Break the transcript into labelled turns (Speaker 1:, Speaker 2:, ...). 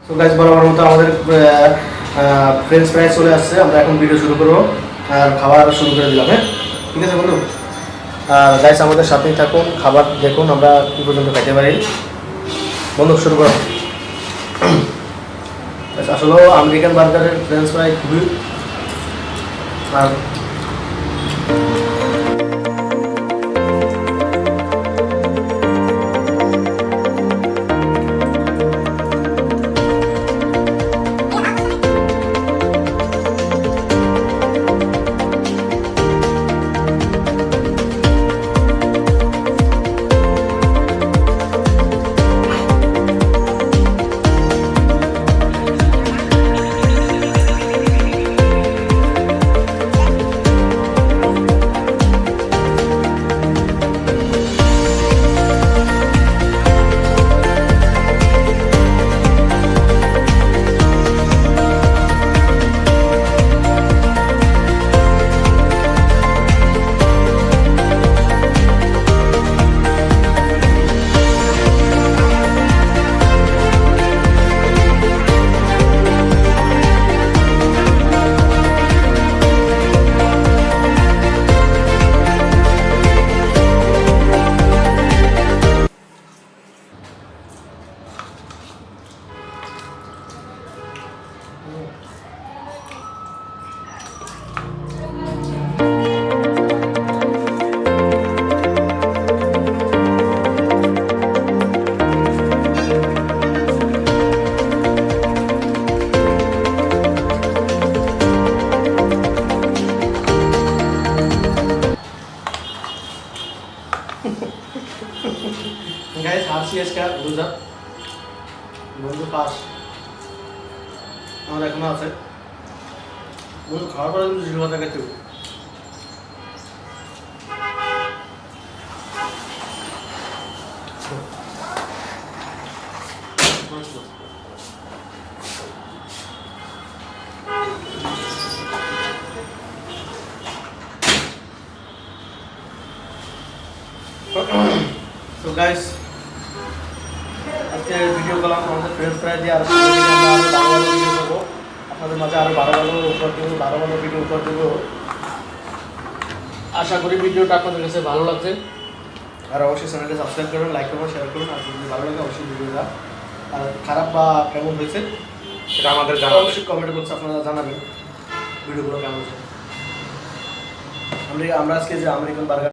Speaker 1: তো গাইস বরাবর মতো আমাদের ফ্রেঞ্চ ফ্রাই চলে আসছে, আমরা এখন ভিডিও শুরু করবো আর খাবার শুরু করে দিলাম। হ্যাঁ ঠিক আছে বন্ধু, আর গাইস আমাদের সাথেই থাকুন, খাবার দেখুন আমরা কী পর্যন্ত খাইতে পারি। বন্ধু শুরু করো। আসলে আমেরিকান বার্গারের ফ্রেঞ্চ ফ্রাই খুবই আর গাইস হাসি আজকে বুঝা বন্ধু পাস আমার এখনো আছে। বন্ধু খাওয়ার পরে কিন্তু জিরো কথা খেতে তো গাইস আজকে ভিডিও করলাম আমাদের ফ্রেঞ্চ ফ্রাই দিয়ে, আর আমরা আরও ভালো ভালো ভিডিও করবো আপনাদের মাঝে, আরও ভালো ভালো উপহার দেবো, ভালো ভালো ভিডিও উপহার দেবো। আশা করি ভিডিওটা আপনাদের কাছে ভালো লাগছে, আর অবশ্যই চ্যানেলটা সাবস্ক্রাইব করবেন, লাইক করবেন, শেয়ার করুন। আর যদি ভালো লাগে অবশ্যই ভিডিওটা, আর খারাপ বা কেমন হয়েছে সেটা আমাদের অবশ্যই কমেন্ট বক্সে আপনারা জানাবেন ভিডিওগুলো কেমন হয়েছে। আমরা আজকে যে আমেরিকান বার্গার